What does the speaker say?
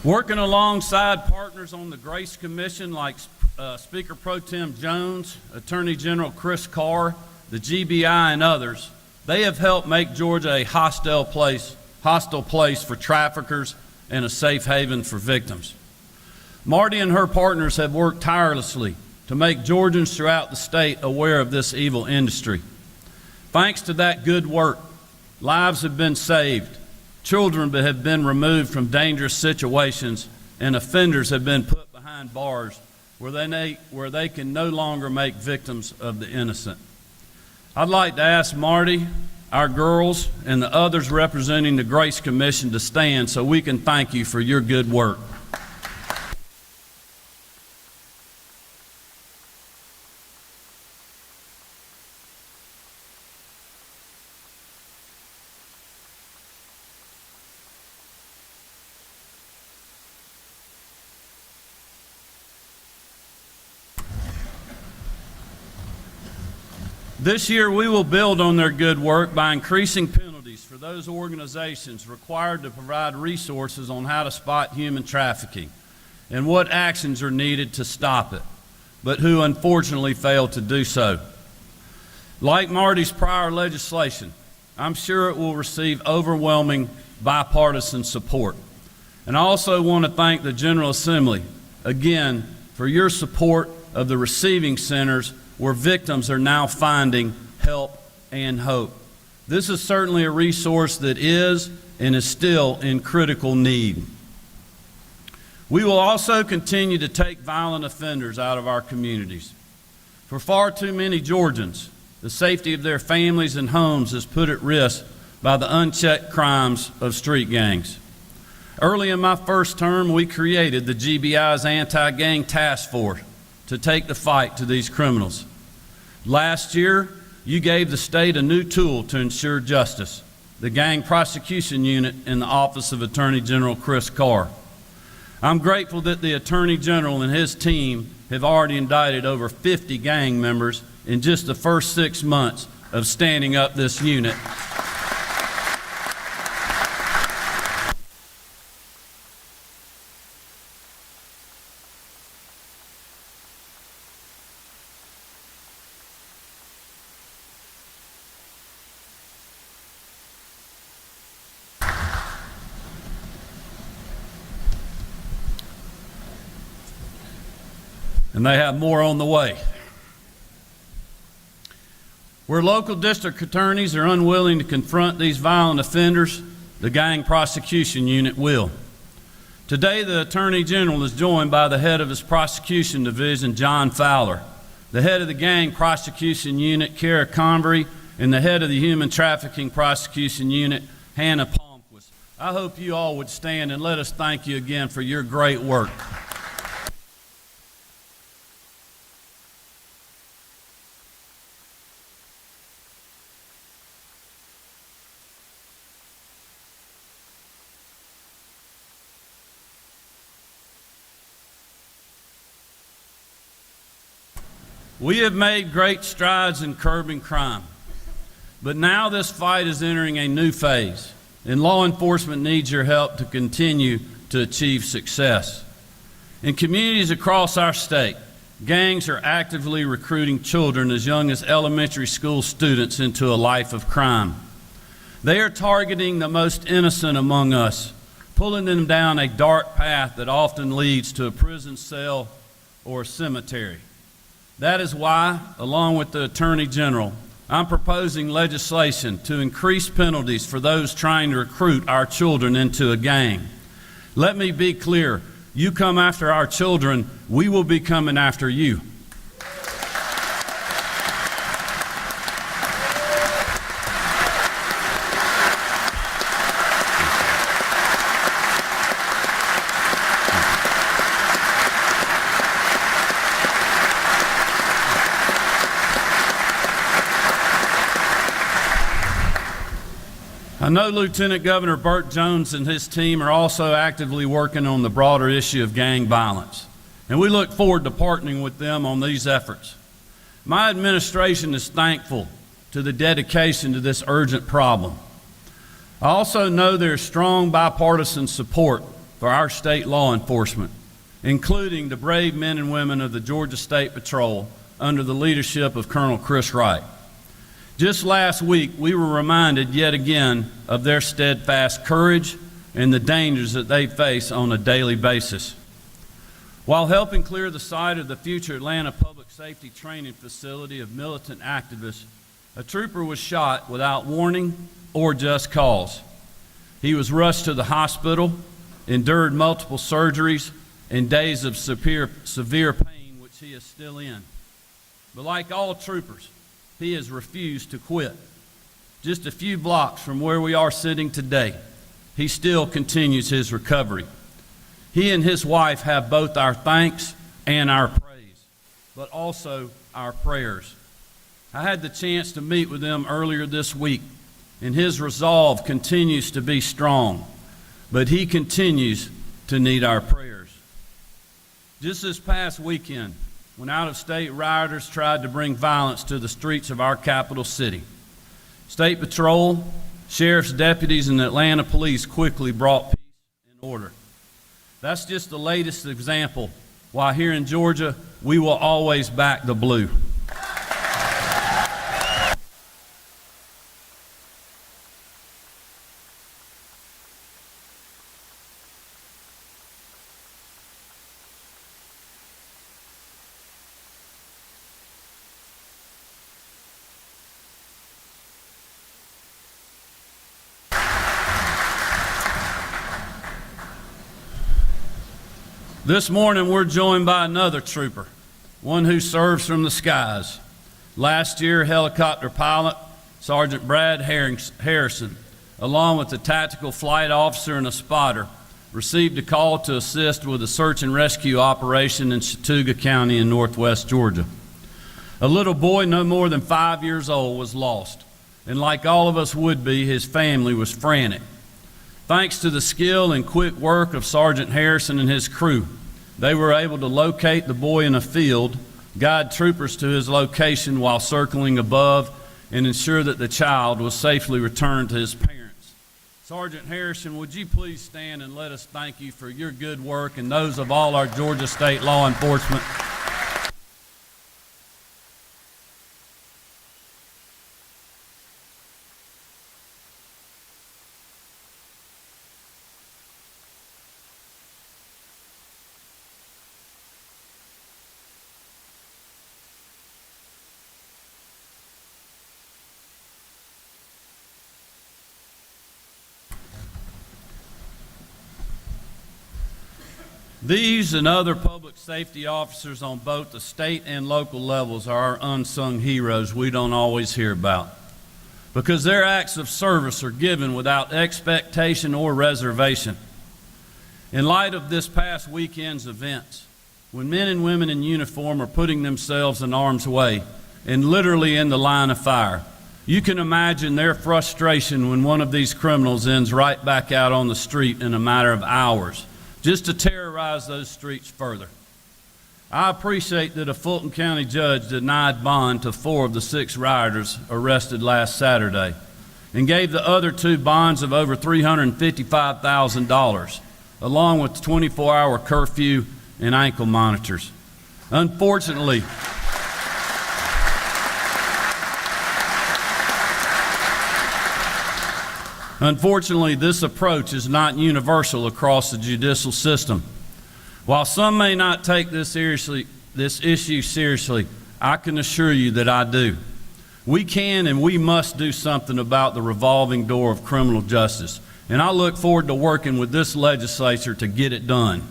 Working alongside partners on the Grace Commission like Speaker Pro Tem Jones, Attorney General Chris Carr, the GBI, and others, they have helped make Georgia a hostile place for traffickers and a safe haven for victims. Marty and her partners have worked tirelessly to make Georgians throughout the state aware of this evil industry. Thanks to that good work, lives have been saved, children have been removed from dangerous situations, and offenders have been put behind bars where they can no longer make victims of the innocent. I'd like to ask Marty, our girls, and the others representing the Grace Commission to stand so we can thank you for your good work. This year, we will build on their good work by increasing penalties for those organizations required to provide resources on how to spot human trafficking and what actions are needed to stop it, but who unfortunately fail to do so. Like Marty's prior legislation, I'm sure it will receive overwhelming bipartisan support. And I also want to thank the General Assembly, again, for your support of the receiving centers where victims are now finding help and hope. This is certainly a resource that is and is still in critical need. We will also continue to take violent offenders out of our communities. For far too many Georgians, the safety of their families and homes is put at risk by the unchecked crimes of street gangs. Early in my first term, we created the GBI's Anti-Gang Task Force to take the fight to these criminals. Last year, you gave the state a new tool to ensure justice, the Gang Prosecution Unit in the Office of Attorney General Chris Carr. I'm grateful that the Attorney General and his team have already indicted over 50 gang members in just the first 6 months of standing up this unit. And they have more on the way. Where local district attorneys are unwilling to confront these violent offenders, the Gang Prosecution Unit will. Today, the Attorney General is joined by the head of his prosecution division, John Fowler, the head of the Gang Prosecution Unit, Kara Convery, and the head of the Human Trafficking Prosecution Unit, Hannah Palmquist. I hope you all would stand and let us thank you again for your great work. We have made great strides in curbing crime, but now this fight is entering a new phase, and law enforcement needs your help to continue to achieve success. In communities across our state, gangs are actively recruiting children as young as elementary school students into a life of crime. They are targeting the most innocent among us, pulling them down a dark path that often leads to a prison cell or a cemetery. That is why, along with the Attorney General, I'm proposing legislation to increase penalties for those trying to recruit our children into a gang. Let me be clear, you come after our children, we will be coming after you. I know Lieutenant Governor Burt Jones and his team are also actively working on the broader issue of gang violence, and we look forward to partnering with them on these efforts. My administration is thankful to the dedication to this urgent problem. I also know there is strong bipartisan support for our state law enforcement, including the brave men and women of the Georgia State Patrol under the leadership of Colonel Chris Wright. Just last week, we were reminded yet again of their steadfast courage and the dangers that they face on a daily basis. While helping clear the site of the future Atlanta Public Safety Training Facility of militant activists, a trooper was shot without warning or just cause. He was rushed to the hospital, endured multiple surgeries, and days of severe pain, which he is still in. But like all troopers, he has refused to quit. Just a few blocks from where we are sitting today, he still continues his recovery. He and his wife have both our thanks and our praise, but also our prayers. I had the chance to meet with him earlier this week, and his resolve continues to be strong, but he continues to need our prayers. Just this past weekend, when out-of-state rioters tried to bring violence to the streets of our capital city, State Patrol, sheriff's deputies, and Atlanta police quickly brought peace and order. That's just the latest example why here in Georgia, we will always back the blue. This morning, we're joined by another trooper, one who serves from the skies. Last year, helicopter pilot Sergeant Brad Harrison, along with a tactical flight officer and a spotter, received a call to assist with a search and rescue operation in Chattooga County in northwest Georgia. A little boy no more than 5 years old was lost, and like all of us would be, his family was frantic. Thanks to the skill and quick work of Sergeant Harrison and his crew, they were able to locate the boy in a field, guide troopers to his location while circling above, and ensure that the child was safely returned to his parents. Sergeant Harrison, would you please stand and let us thank you for your good work and those of all our Georgia State law enforcement. These and other public safety officers on both the state and local levels are our unsung heroes we don't always hear about, because their acts of service are given without expectation or reservation. In light of this past weekend's events, when men and women in uniform are putting themselves in harm's way and literally in the line of fire, you can imagine their frustration when one of these criminals ends right back out on the street in a matter of hours, just to terrorize those streets further. I appreciate that a Fulton County judge denied bond to 4 of the 6 rioters arrested last Saturday and gave the other 2 bonds of over $355,000, along with 24-hour curfew and ankle monitors. Unfortunately, this approach is not universal across the judicial system. While some may not take this issue seriously, I can assure you that I do. We can and we must do something about the revolving door of criminal justice, and I look forward to working with this legislature to get it done.